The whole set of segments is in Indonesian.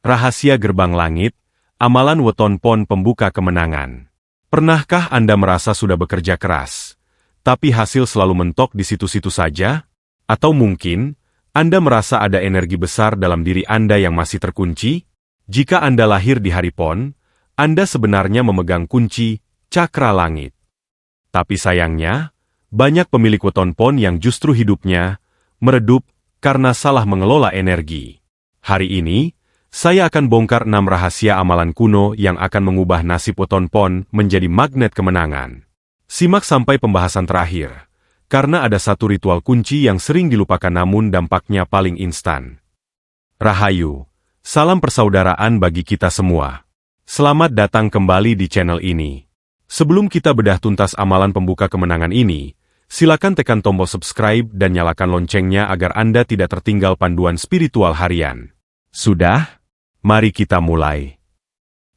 Rahasia Gerbang Langit, Amalan Weton Pon Pembuka Kemenangan. Pernahkah Anda merasa sudah bekerja keras, tapi hasil selalu mentok di situ-situ saja? Atau mungkin, Anda merasa ada energi besar dalam diri Anda yang masih terkunci? Jika Anda lahir di hari Pon, Anda sebenarnya memegang kunci cakra langit. Tapi sayangnya, banyak pemilik weton pon yang justru hidupnya meredup karena salah mengelola energi. Hari ini, saya akan bongkar 6 rahasia amalan kuno yang akan mengubah nasib weton pon menjadi magnet kemenangan. Simak sampai pembahasan terakhir, karena ada satu ritual kunci yang sering dilupakan namun dampaknya paling instan. Rahayu, salam persaudaraan bagi kita semua. Selamat datang kembali di channel ini. Sebelum kita bedah tuntas amalan pembuka kemenangan ini, silakan tekan tombol subscribe dan nyalakan loncengnya agar Anda tidak tertinggal panduan spiritual harian. Sudah? Mari kita mulai.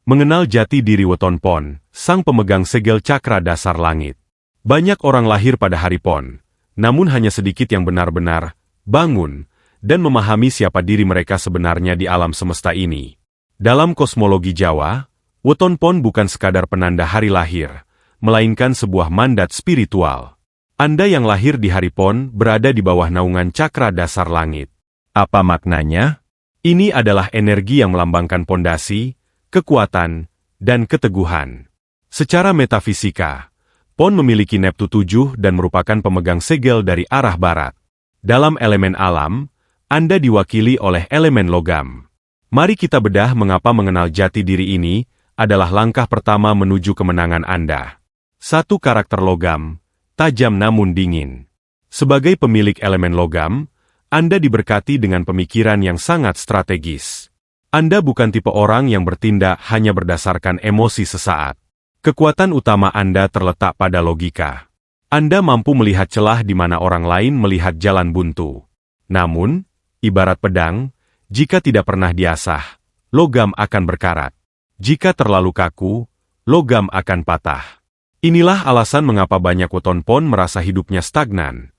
Mengenal jati diri weton pon, sang pemegang segel cakra dasar langit. Banyak orang lahir pada hari Pon, namun hanya sedikit yang benar-benar bangun dan memahami siapa diri mereka sebenarnya di alam semesta ini. Dalam kosmologi Jawa, weton pon bukan sekadar penanda hari lahir, melainkan sebuah mandat spiritual. Anda yang lahir di hari Pon berada di bawah naungan cakra dasar langit. Apa maknanya? Ini adalah energi yang melambangkan pondasi, kekuatan, dan keteguhan. Secara metafisika, Pon memiliki Neptu 7 dan merupakan pemegang segel dari arah barat. Dalam elemen alam, Anda diwakili oleh elemen logam. Mari kita bedah mengapa mengenal jati diri ini adalah langkah pertama menuju kemenangan Anda. 1. Karakter logam, tajam namun dingin. Sebagai pemilik elemen logam, Anda diberkati dengan pemikiran yang sangat strategis. Anda bukan tipe orang yang bertindak hanya berdasarkan emosi sesaat. Kekuatan utama Anda terletak pada logika. Anda mampu melihat celah di mana orang lain melihat jalan buntu. Namun, ibarat pedang, jika tidak pernah diasah, logam akan berkarat. Jika terlalu kaku, logam akan patah. Inilah alasan mengapa banyak weton pon merasa hidupnya stagnan.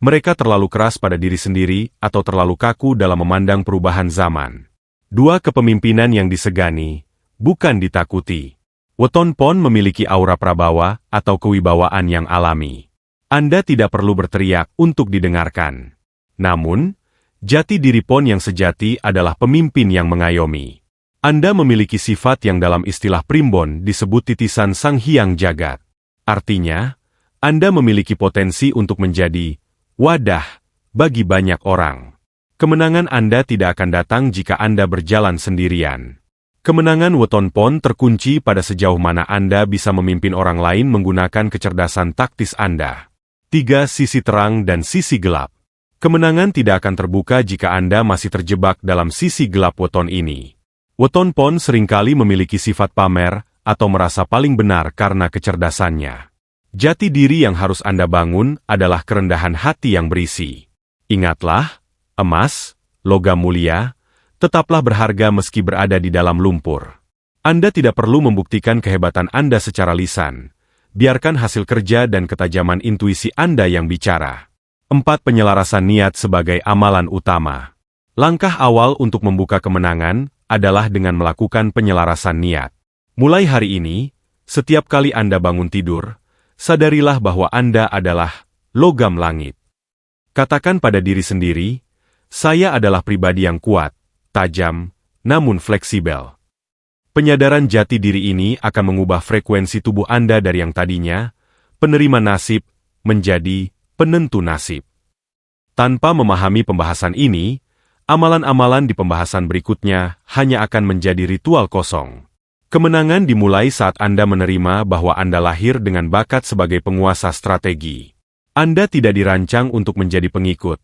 Mereka terlalu keras pada diri sendiri atau terlalu kaku dalam memandang perubahan zaman. 2. Kepemimpinan yang disegani, bukan ditakuti. Weton pon memiliki aura prabawa atau kewibawaan yang alami. Anda tidak perlu berteriak untuk didengarkan. Namun, jati diri pon yang sejati adalah pemimpin yang mengayomi. Anda memiliki sifat yang dalam istilah primbon disebut titisan Sang Hyang Jagat. Artinya, Anda memiliki potensi untuk menjadi wadah bagi banyak orang. Kemenangan Anda tidak akan datang jika Anda berjalan sendirian. Kemenangan weton pon terkunci pada sejauh mana Anda bisa memimpin orang lain menggunakan kecerdasan taktis Anda. 3. Sisi terang dan sisi gelap. Kemenangan tidak akan terbuka jika Anda masih terjebak dalam sisi gelap weton ini. Weton pon seringkali memiliki sifat pamer atau merasa paling benar karena kecerdasannya. Jati diri yang harus Anda bangun adalah kerendahan hati yang berisi. Ingatlah, emas, logam mulia, tetaplah berharga meski berada di dalam lumpur. Anda tidak perlu membuktikan kehebatan Anda secara lisan. Biarkan hasil kerja dan ketajaman intuisi Anda yang bicara. 4. Penyelarasan niat sebagai amalan utama. Langkah awal untuk membuka kemenangan adalah dengan melakukan penyelarasan niat. Mulai hari ini, setiap kali Anda bangun tidur, sadarilah bahwa Anda adalah logam langit. Katakan pada diri sendiri, saya adalah pribadi yang kuat, tajam, namun fleksibel. Penyadaran jati diri ini akan mengubah frekuensi tubuh Anda dari yang tadinya penerima nasib menjadi penentu nasib. Tanpa memahami pembahasan ini, amalan-amalan di pembahasan berikutnya hanya akan menjadi ritual kosong. Kemenangan dimulai saat Anda menerima bahwa Anda lahir dengan bakat sebagai penguasa strategi. Anda tidak dirancang untuk menjadi pengikut.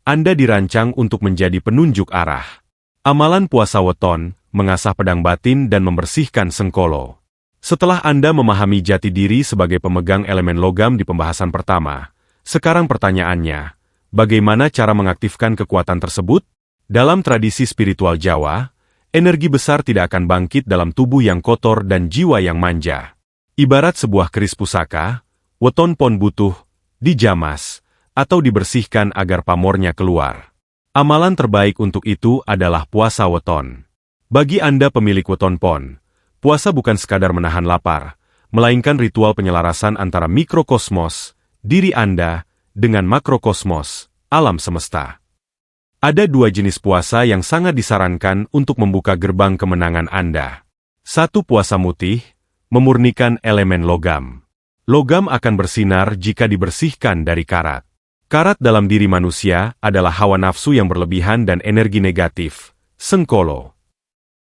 Anda dirancang untuk menjadi penunjuk arah. Amalan puasa weton, mengasah pedang batin dan membersihkan sengkolo. Setelah Anda memahami jati diri sebagai pemegang elemen logam di pembahasan pertama, sekarang pertanyaannya, bagaimana cara mengaktifkan kekuatan tersebut? Dalam tradisi spiritual Jawa, energi besar tidak akan bangkit dalam tubuh yang kotor dan jiwa yang manja. Ibarat sebuah keris pusaka, weton pon butuh dijamas atau dibersihkan agar pamornya keluar. Amalan terbaik untuk itu adalah puasa weton. Bagi Anda pemilik weton pon, puasa bukan sekadar menahan lapar, melainkan ritual penyelarasan antara mikrokosmos, diri Anda, dengan makrokosmos, alam semesta. Ada dua jenis puasa yang sangat disarankan untuk membuka gerbang kemenangan Anda. Satu, puasa mutih, memurnikan elemen logam. Logam akan bersinar jika dibersihkan dari karat. Karat dalam diri manusia adalah hawa nafsu yang berlebihan dan energi negatif, sengkolo.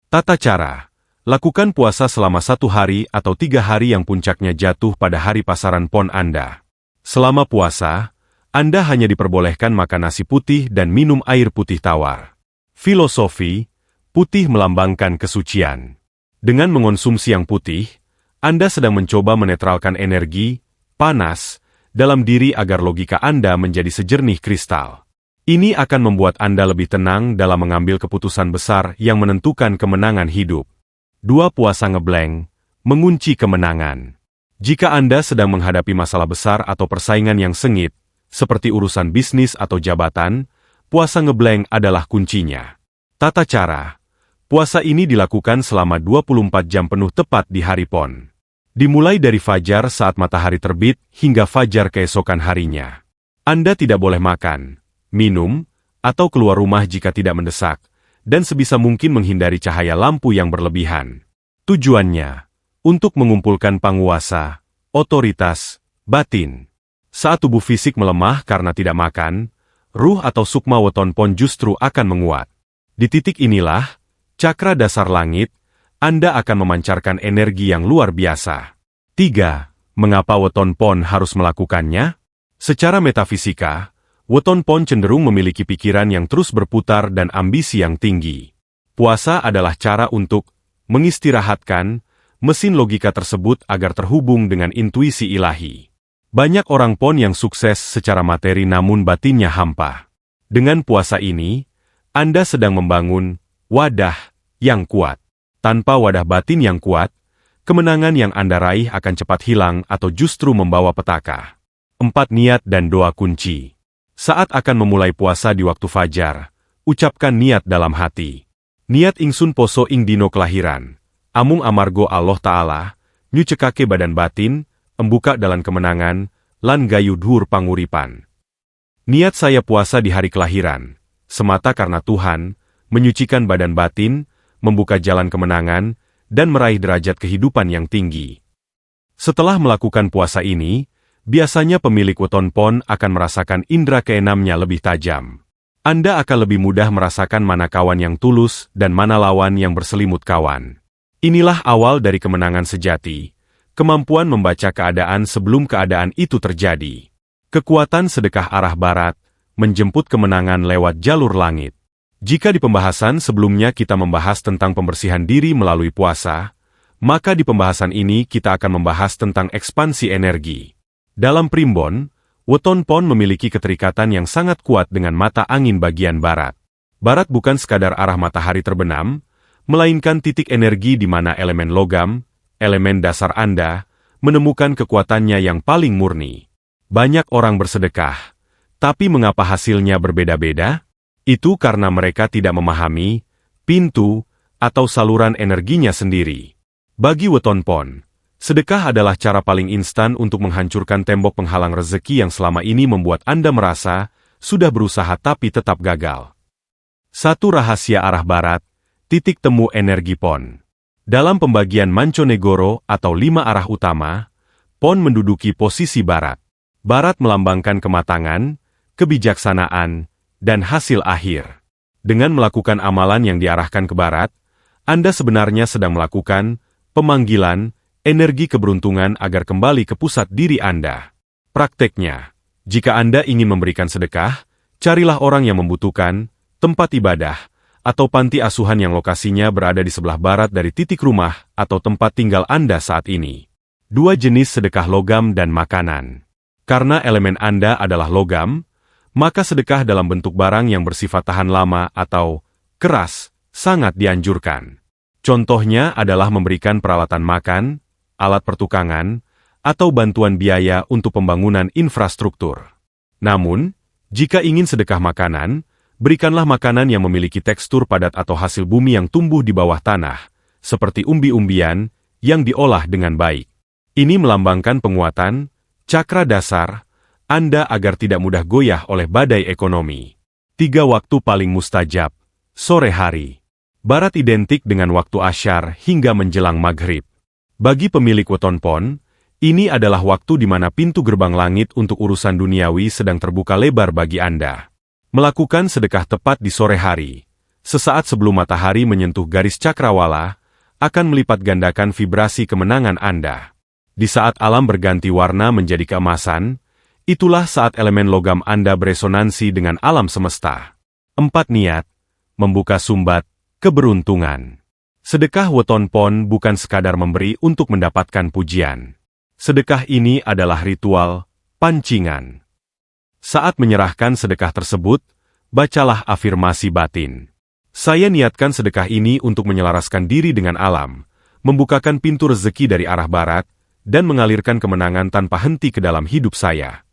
Tata cara: lakukan puasa selama 1 hari atau 3 hari yang puncaknya jatuh pada hari pasaran pon Anda. Selama puasa, Anda hanya diperbolehkan makan nasi putih dan minum air putih tawar. Filosofi: putih melambangkan kesucian. Dengan mengonsumsi yang putih, Anda sedang mencoba menetralkan energi, panas, dalam diri agar logika Anda menjadi sejernih kristal. Ini akan membuat Anda lebih tenang dalam mengambil keputusan besar yang menentukan kemenangan hidup. 2. Puasa ngeblank, mengunci kemenangan. Jika Anda sedang menghadapi masalah besar atau persaingan yang sengit, seperti urusan bisnis atau jabatan, puasa ngeblank adalah kuncinya. Tata cara: puasa ini dilakukan selama 24 jam penuh tepat di hari pon. Dimulai dari fajar saat matahari terbit hingga fajar keesokan harinya. Anda tidak boleh makan, minum, atau keluar rumah jika tidak mendesak, dan sebisa mungkin menghindari cahaya lampu yang berlebihan. Tujuannya untuk mengumpulkan panguasa, otoritas, batin. Saat tubuh fisik melemah karena tidak makan, ruh atau sukma weton pon justru akan menguat. Di titik inilah, cakra dasar langit, Anda akan memancarkan energi yang luar biasa. 3. Mengapa weton pon harus melakukannya? Secara metafisika, weton pon cenderung memiliki pikiran yang terus berputar dan ambisi yang tinggi. Puasa adalah cara untuk mengistirahatkan mesin logika tersebut agar terhubung dengan intuisi ilahi. Banyak orang pon yang sukses secara materi namun batinnya hampa. Dengan puasa ini, Anda sedang membangun wadah yang kuat. Tanpa wadah batin yang kuat, kemenangan yang Anda raih akan cepat hilang atau justru membawa petaka. 4. Niat dan doa kunci. Saat akan memulai puasa di waktu fajar, ucapkan niat dalam hati. Niat ingsun poso ing dino kelahiran. Amung amargo Allah Ta'ala, nyucekake badan batin, embuka dalan kemenangan, lan gayu dhuwur panguripan. Niat saya puasa di hari kelahiran, semata karena Tuhan, menyucikan badan batin, membuka jalan kemenangan, dan meraih derajat kehidupan yang tinggi. Setelah melakukan puasa ini, biasanya pemilik weton pon akan merasakan indera keenamnya lebih tajam. Anda akan lebih mudah merasakan mana kawan yang tulus dan mana lawan yang berselimut kawan. Inilah awal dari kemenangan sejati, kemampuan membaca keadaan sebelum keadaan itu terjadi. Kekuatan sedekah arah barat, menjemput kemenangan lewat jalur langit. Jika di pembahasan sebelumnya kita membahas tentang pembersihan diri melalui puasa, maka di pembahasan ini kita akan membahas tentang ekspansi energi. Dalam primbon, weton pon memiliki keterikatan yang sangat kuat dengan mata angin bagian barat. Barat bukan sekadar arah matahari terbenam, melainkan titik energi di mana elemen logam, elemen dasar Anda, menemukan kekuatannya yang paling murni. Banyak orang bersedekah, tapi mengapa hasilnya berbeda-beda? Itu karena mereka tidak memahami pintu atau saluran energinya sendiri. Bagi weton pon, sedekah adalah cara paling instan untuk menghancurkan tembok penghalang rezeki yang selama ini membuat Anda merasa sudah berusaha tapi tetap gagal. 1. Rahasia arah barat, titik temu energi pon. Dalam pembagian Manconegoro atau 5 arah utama, pon menduduki posisi barat. Barat melambangkan kematangan, kebijaksanaan, dan hasil akhir. Dengan melakukan amalan yang diarahkan ke barat, Anda sebenarnya sedang melakukan pemanggilan energi keberuntungan agar kembali ke pusat diri Anda. Prakteknya, jika Anda ingin memberikan sedekah, carilah orang yang membutuhkan, tempat ibadah, atau panti asuhan yang lokasinya berada di sebelah barat dari titik rumah atau tempat tinggal Anda saat ini. 2. Jenis sedekah logam dan makanan. Karena elemen Anda adalah logam, maka sedekah dalam bentuk barang yang bersifat tahan lama atau keras sangat dianjurkan. Contohnya adalah memberikan peralatan makan, alat pertukangan, atau bantuan biaya untuk pembangunan infrastruktur. Namun, jika ingin sedekah makanan, Berikanlah makanan yang memiliki tekstur padat atau hasil bumi yang tumbuh di bawah tanah, seperti umbi-umbian yang diolah dengan baik. Ini melambangkan penguatan cakra dasar Anda agar tidak mudah goyah oleh badai ekonomi. 3 waktu paling mustajab. Sore hari. Barat identik dengan waktu asyar hingga menjelang maghrib. Bagi pemilik weton pon, ini adalah waktu di mana pintu gerbang langit untuk urusan duniawi sedang terbuka lebar bagi Anda. Melakukan sedekah tepat di sore hari, sesaat sebelum matahari menyentuh garis cakrawala, akan melipat gandakan vibrasi kemenangan Anda. Di saat alam berganti warna menjadi keemasan, itulah saat elemen logam Anda beresonansi dengan alam semesta. 4 niat, membuka sumbat, keberuntungan. Sedekah weton pon bukan sekadar memberi untuk mendapatkan pujian. Sedekah ini adalah ritual, pancingan. Saat menyerahkan sedekah tersebut, bacalah afirmasi batin. Saya niatkan sedekah ini untuk menyelaraskan diri dengan alam, membukakan pintu rezeki dari arah barat, dan mengalirkan kemenangan tanpa henti ke dalam hidup saya.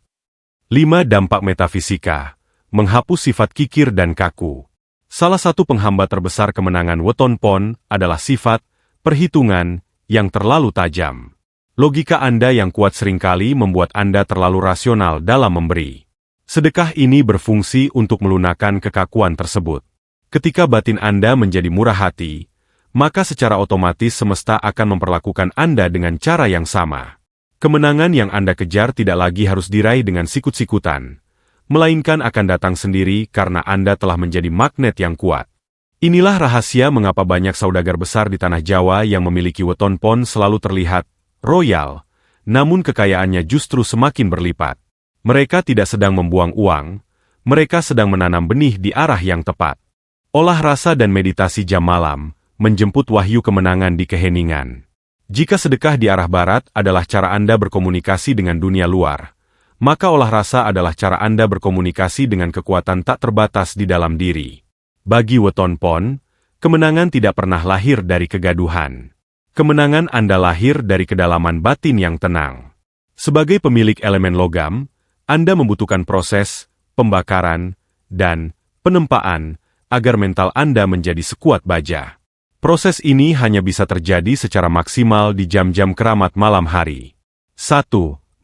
5 dampak metafisika, menghapus sifat kikir dan kaku. Salah satu penghambat terbesar kemenangan weton pon adalah sifat, perhitungan, yang terlalu tajam. Logika Anda yang kuat seringkali membuat Anda terlalu rasional dalam memberi. Sedekah ini berfungsi untuk melunakkan kekakuan tersebut. Ketika batin Anda menjadi murah hati, maka secara otomatis semesta akan memperlakukan Anda dengan cara yang sama. Kemenangan yang Anda kejar tidak lagi harus diraih dengan sikut-sikutan, melainkan akan datang sendiri karena Anda telah menjadi magnet yang kuat. Inilah rahasia mengapa banyak saudagar besar di tanah Jawa yang memiliki weton pon selalu terlihat royal, namun kekayaannya justru semakin berlipat. Mereka tidak sedang membuang uang, mereka sedang menanam benih di arah yang tepat. Olah rasa dan meditasi jam malam, menjemput wahyu kemenangan di keheningan. Jika sedekah di arah barat adalah cara Anda berkomunikasi dengan dunia luar, maka olah rasa adalah cara Anda berkomunikasi dengan kekuatan tak terbatas di dalam diri. Bagi weton pon, kemenangan tidak pernah lahir dari kegaduhan. Kemenangan Anda lahir dari kedalaman batin yang tenang. Sebagai pemilik elemen logam, Anda membutuhkan proses, pembakaran, dan penempaan agar mental Anda menjadi sekuat baja. Proses ini hanya bisa terjadi secara maksimal di jam-jam keramat malam hari. 1.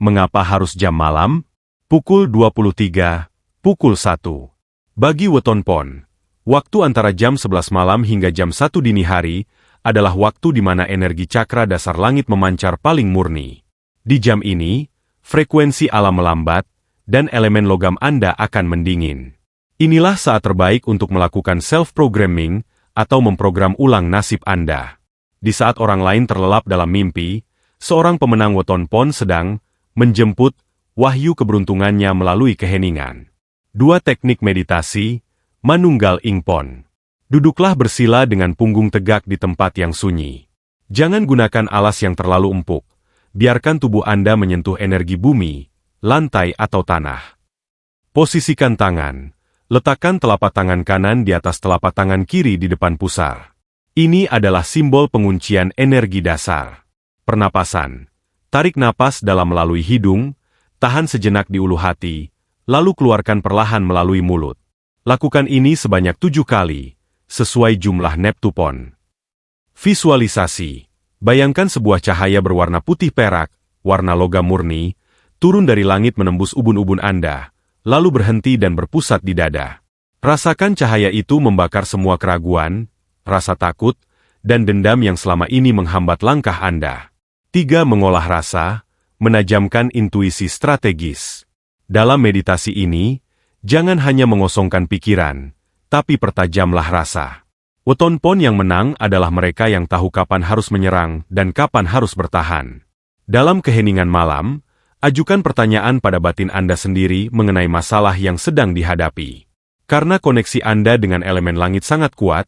Mengapa harus jam malam? Pukul 23, pukul 1. Bagi weton pon, waktu antara jam 11 malam hingga jam 1 dini hari adalah waktu di mana energi cakra dasar langit memancar paling murni. Di jam ini, frekuensi alam melambat, dan elemen logam Anda akan mendingin. Inilah saat terbaik untuk melakukan self-programming atau memprogram ulang nasib Anda. Di saat orang lain terlelap dalam mimpi, seorang pemenang weton pon sedang menjemput wahyu keberuntungannya melalui keheningan. 2 teknik meditasi, manunggal ing pon. Duduklah bersila dengan punggung tegak di tempat yang sunyi. Jangan gunakan alas yang terlalu empuk. Biarkan tubuh Anda menyentuh energi bumi, lantai atau tanah. Posisikan tangan. Letakkan telapak tangan kanan di atas telapak tangan kiri di depan pusar. Ini adalah simbol penguncian energi dasar. Pernapasan. Tarik napas dalam melalui hidung, tahan sejenak di ulu hati, lalu keluarkan perlahan melalui mulut. Lakukan ini sebanyak 7 kali, sesuai jumlah Neptupon. Visualisasi. Bayangkan sebuah cahaya berwarna putih perak, warna logam murni, turun dari langit menembus ubun-ubun Anda, lalu berhenti dan berpusat di dada. Rasakan cahaya itu membakar semua keraguan, rasa takut, dan dendam yang selama ini menghambat langkah Anda. 3. Mengolah rasa, menajamkan intuisi strategis. Dalam meditasi ini, jangan hanya mengosongkan pikiran, tapi pertajamlah rasa. Weton pon yang menang adalah mereka yang tahu kapan harus menyerang dan kapan harus bertahan. Dalam keheningan malam, ajukan pertanyaan pada batin Anda sendiri mengenai masalah yang sedang dihadapi. Karena koneksi Anda dengan elemen langit sangat kuat,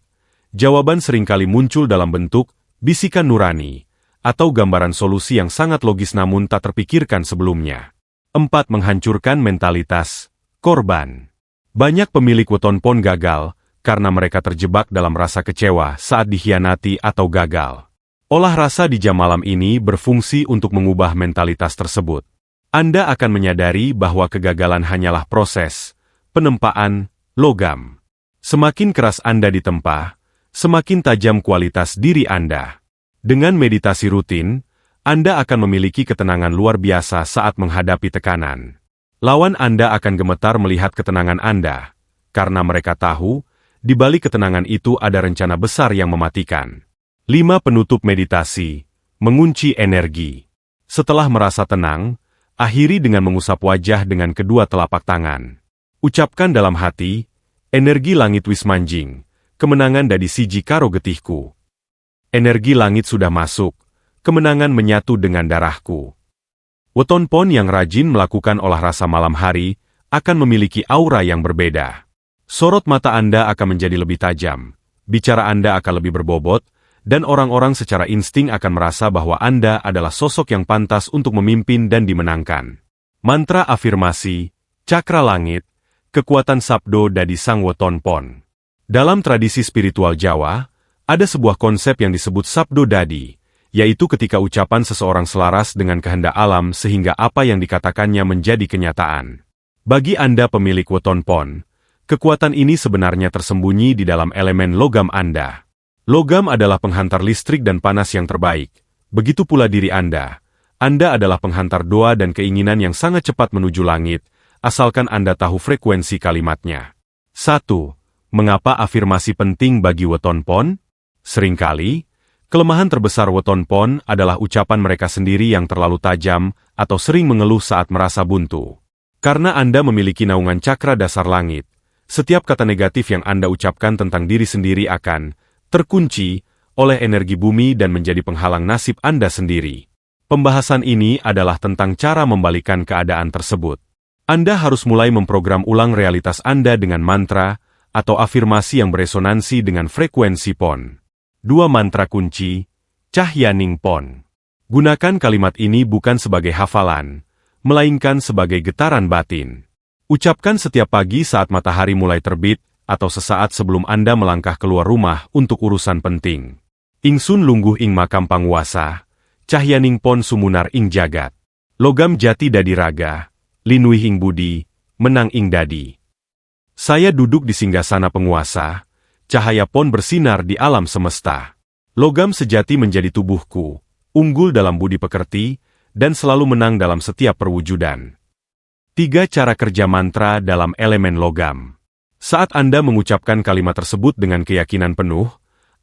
jawaban seringkali muncul dalam bentuk bisikan nurani, atau gambaran solusi yang sangat logis namun tak terpikirkan sebelumnya. 4. Menghancurkan mentalitas korban. Banyak pemilik weton pon gagal, karena mereka terjebak dalam rasa kecewa saat dikhianati atau gagal. Olah rasa di jam malam ini berfungsi untuk mengubah mentalitas tersebut. Anda akan menyadari bahwa kegagalan hanyalah proses penempaan logam. Semakin keras Anda ditempa, semakin tajam kualitas diri Anda. Dengan meditasi rutin, Anda akan memiliki ketenangan luar biasa saat menghadapi tekanan. Lawan Anda akan gemetar melihat ketenangan Anda, karena mereka tahu, di balik ketenangan itu ada rencana besar yang mematikan. 5 penutup meditasi, mengunci energi. Setelah merasa tenang, akhiri dengan mengusap wajah dengan kedua telapak tangan. Ucapkan dalam hati, energi langit wis manjing, kemenangan dadi siji karo getihku. Energi langit sudah masuk, kemenangan menyatu dengan darahku. Weton Pon yang rajin melakukan olah rasa malam hari akan memiliki aura yang berbeda. Sorot mata Anda akan menjadi lebih tajam, bicara Anda akan lebih berbobot, dan orang-orang secara insting akan merasa bahwa Anda adalah sosok yang pantas untuk memimpin dan dimenangkan. Mantra afirmasi, cakra langit, kekuatan sabdo dadi sang Weton Pon. Dalam tradisi spiritual Jawa, ada sebuah konsep yang disebut sabdo dadi, yaitu ketika ucapan seseorang selaras dengan kehendak alam sehingga apa yang dikatakannya menjadi kenyataan. Bagi Anda pemilik Weton Pon, kekuatan ini sebenarnya tersembunyi di dalam elemen logam Anda. Logam adalah penghantar listrik dan panas yang terbaik. Begitu pula diri Anda. Anda adalah penghantar doa dan keinginan yang sangat cepat menuju langit, asalkan Anda tahu frekuensi kalimatnya. 1. Mengapa afirmasi penting bagi Weton Pon? Seringkali, kelemahan terbesar Weton Pon adalah ucapan mereka sendiri yang terlalu tajam atau sering mengeluh saat merasa buntu. Karena Anda memiliki naungan cakra dasar langit, setiap kata negatif yang Anda ucapkan tentang diri sendiri akan terkunci oleh energi bumi dan menjadi penghalang nasib Anda sendiri. Pembahasan ini adalah tentang cara membalikan keadaan tersebut. Anda harus mulai memprogram ulang realitas Anda dengan mantra atau afirmasi yang beresonansi dengan frekuensi Pon. 2 mantra kunci, Cahyaning Pon. Gunakan kalimat ini bukan sebagai hafalan, melainkan sebagai getaran batin. Ucapkan setiap pagi saat matahari mulai terbit, atau sesaat sebelum Anda melangkah keluar rumah untuk urusan penting. Ingsun lungguh ing makam panguasa, cahyaning pon sumunar ing jagat. Logam jati dadi raga, linuih ing budi, menang ing dadi. Saya duduk di singgasana penguasa, cahaya pon bersinar di alam semesta. Logam sejati menjadi tubuhku, unggul dalam budi pekerti, dan selalu menang dalam setiap perwujudan. 3 cara kerja mantra dalam elemen logam. Saat Anda mengucapkan kalimat tersebut dengan keyakinan penuh,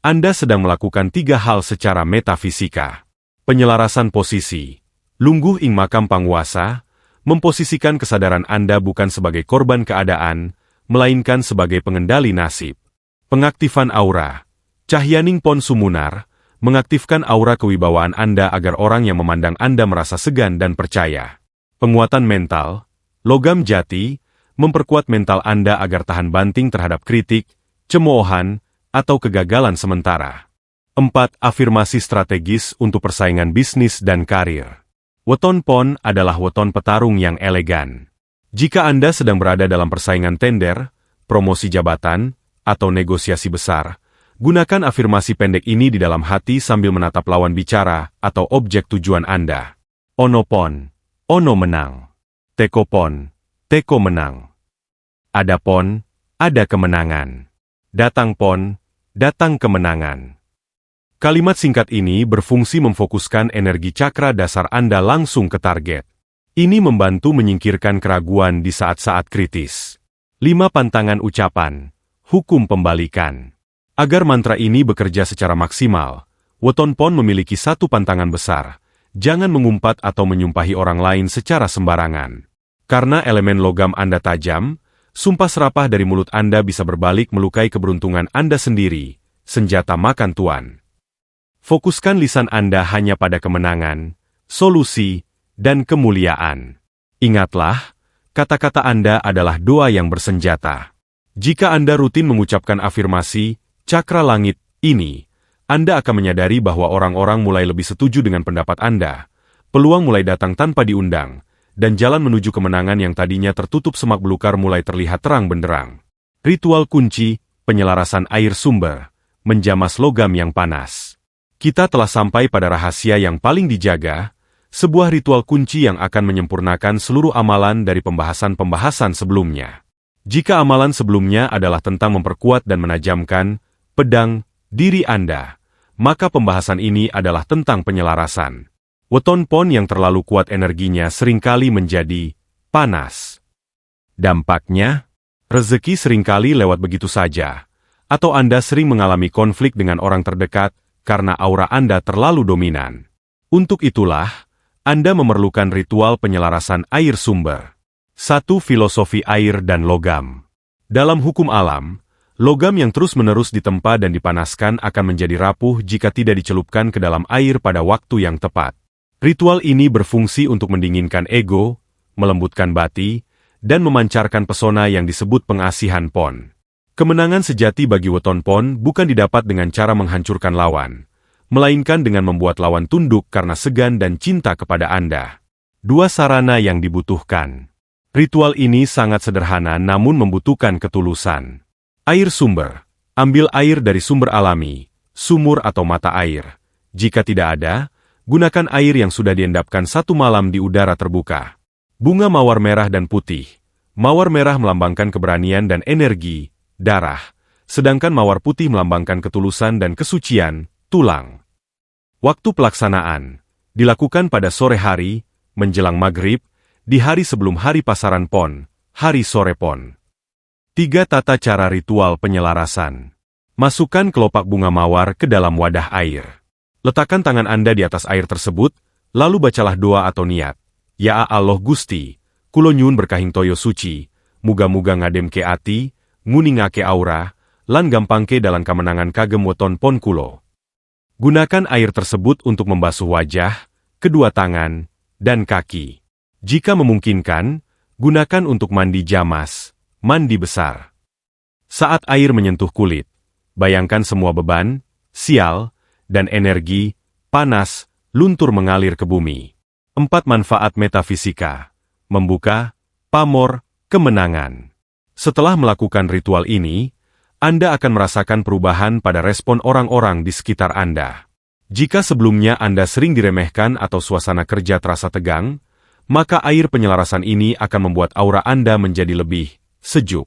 Anda sedang melakukan 3 hal secara metafisika. Penyelarasan posisi. Lungguh ing makam panguasa, memposisikan kesadaran Anda bukan sebagai korban keadaan, melainkan sebagai pengendali nasib. Pengaktifan aura. Cahyaning pon sumunar, mengaktifkan aura kewibawaan Anda agar orang yang memandang Anda merasa segan dan percaya. Penguatan mental. Logam jati, memperkuat mental Anda agar tahan banting terhadap kritik, cemoohan, atau kegagalan sementara. 4. Afirmasi strategis untuk persaingan bisnis dan karir. Weton Pon adalah weton petarung yang elegan. Jika Anda sedang berada dalam persaingan tender, promosi jabatan, atau negosiasi besar, gunakan afirmasi pendek ini di dalam hati sambil menatap lawan bicara atau objek tujuan Anda. Ono Pon, ono menang. Teko Pon, teko menang. Ada Pon, ada kemenangan. Datang Pon, datang kemenangan. Kalimat singkat ini berfungsi memfokuskan energi cakra dasar Anda langsung ke target. Ini membantu menyingkirkan keraguan di saat-saat kritis. 5 pantangan ucapan. Hukum pembalikan. Agar mantra ini bekerja secara maksimal, Weton Pon memiliki 1 pantangan besar. Jangan mengumpat atau menyumpahi orang lain secara sembarangan. Karena elemen logam Anda tajam, sumpah serapah dari mulut Anda bisa berbalik melukai keberuntungan Anda sendiri, senjata makan tuan. Fokuskan lisan Anda hanya pada kemenangan, solusi, dan kemuliaan. Ingatlah, kata-kata Anda adalah doa yang bersenjata. Jika Anda rutin mengucapkan afirmasi, cakra langit, ini, Anda akan menyadari bahwa orang-orang mulai lebih setuju dengan pendapat Anda, peluang mulai datang tanpa diundang, dan jalan menuju kemenangan yang tadinya tertutup semak belukar mulai terlihat terang benderang. Ritual kunci, penyelarasan air sumber, menjamas logam yang panas. Kita telah sampai pada rahasia yang paling dijaga, sebuah ritual kunci yang akan menyempurnakan seluruh amalan dari pembahasan-pembahasan sebelumnya. Jika amalan sebelumnya adalah tentang memperkuat dan menajamkan pedang diri Anda, maka pembahasan ini adalah tentang penyelarasan. Weton Pon yang terlalu kuat energinya seringkali menjadi panas. Dampaknya, rezeki seringkali lewat begitu saja, atau Anda sering mengalami konflik dengan orang terdekat karena aura Anda terlalu dominan. Untuk itulah, Anda memerlukan ritual penyelarasan air sumber. 1. Filosofi air dan logam. Dalam hukum alam, logam yang terus-menerus ditempa dan dipanaskan akan menjadi rapuh jika tidak dicelupkan ke dalam air pada waktu yang tepat. Ritual ini berfungsi untuk mendinginkan ego, melembutkan bati, dan memancarkan pesona yang disebut pengasihan Pon. Kemenangan sejati bagi Weton Pon bukan didapat dengan cara menghancurkan lawan, melainkan dengan membuat lawan tunduk karena segan dan cinta kepada Anda. 2. Sarana yang dibutuhkan. Ritual ini sangat sederhana namun membutuhkan ketulusan. Air sumber. Ambil air dari sumber alami, sumur atau mata air. Jika tidak ada, gunakan air yang sudah diendapkan 1 malam di udara terbuka. Bunga mawar merah dan putih. Mawar merah melambangkan keberanian dan energi, darah, sedangkan mawar putih melambangkan ketulusan dan kesucian, tulang. Waktu pelaksanaan dilakukan pada sore hari, menjelang maghrib, di hari sebelum hari pasaran Pon, hari sore Pon. 3. Tata cara ritual penyelarasan. Masukkan kelopak bunga mawar ke dalam wadah air. Letakkan tangan Anda di atas air tersebut, lalu bacalah doa atau niat. Ya Allah Gusti, kulo nyuwun berkahing toyo suci, muga-muga ngademke ati, nguningake aura, lan gampangke dalam kemenangan kagem weton pon kulo. Gunakan air tersebut untuk membasuh wajah, kedua tangan, dan kaki. Jika memungkinkan, gunakan untuk mandi jamas, mandi besar. Saat air menyentuh kulit, bayangkan semua beban, sial, dan energi, panas, luntur mengalir ke bumi. 4. Manfaat metafisika. Membuka, pamor, kemenangan. Setelah melakukan ritual ini, Anda akan merasakan perubahan pada respon orang-orang di sekitar Anda. Jika sebelumnya Anda sering diremehkan atau suasana kerja terasa tegang, maka air penyelarasan ini akan membuat aura Anda menjadi lebih sejuk.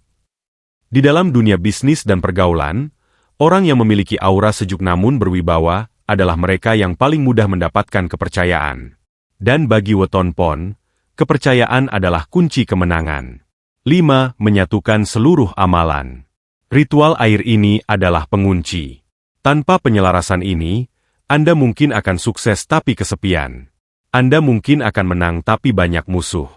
Di dalam dunia bisnis dan pergaulan, orang yang memiliki aura sejuk namun berwibawa adalah mereka yang paling mudah mendapatkan kepercayaan. Dan bagi Weton Pon, kepercayaan adalah kunci kemenangan. 5. Menyatukan seluruh amalan. Ritual air ini adalah pengunci. Tanpa penyelarasan ini, Anda mungkin akan sukses tapi kesepian. Anda mungkin akan menang tapi banyak musuh.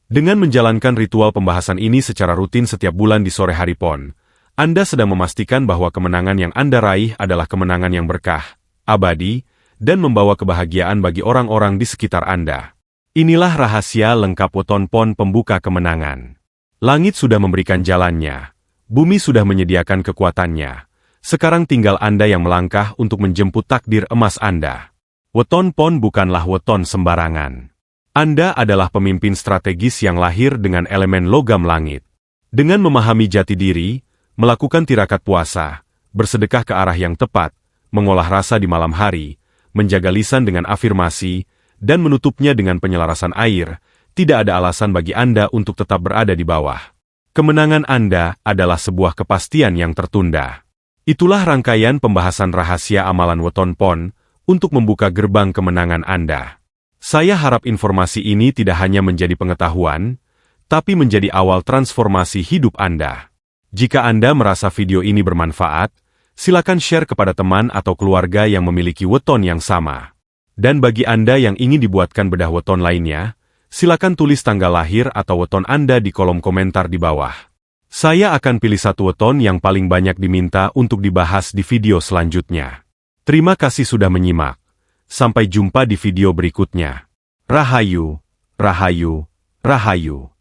Dengan menjalankan ritual pembahasan ini secara rutin setiap bulan di sore hari Pon, Anda sedang memastikan bahwa kemenangan yang Anda raih adalah kemenangan yang berkah, abadi, dan membawa kebahagiaan bagi orang-orang di sekitar Anda. Inilah rahasia lengkap Weton Pon pembuka kemenangan. Langit sudah memberikan jalannya, bumi sudah menyediakan kekuatannya. Sekarang tinggal Anda yang melangkah untuk menjemput takdir emas Anda. Weton Pon bukanlah weton sembarangan. Anda adalah pemimpin strategis yang lahir dengan elemen logam langit. Dengan memahami jati diri, melakukan tirakat puasa, bersedekah ke arah yang tepat, mengolah rasa di malam hari, menjaga lisan dengan afirmasi, dan menutupnya dengan penyelarasan air, tidak ada alasan bagi Anda untuk tetap berada di bawah. Kemenangan Anda adalah sebuah kepastian yang tertunda. Itulah rangkaian pembahasan rahasia amalan Weton Pon untuk membuka gerbang kemenangan Anda. Saya harap informasi ini tidak hanya menjadi pengetahuan, tapi menjadi awal transformasi hidup Anda. Jika Anda merasa video ini bermanfaat, silakan share kepada teman atau keluarga yang memiliki weton yang sama. Dan bagi Anda yang ingin dibuatkan bedah weton lainnya, silakan tulis tanggal lahir atau weton Anda di kolom komentar di bawah. Saya akan pilih satu weton yang paling banyak diminta untuk dibahas di video selanjutnya. Terima kasih sudah menyimak. Sampai jumpa di video berikutnya. Rahayu, Rahayu, Rahayu.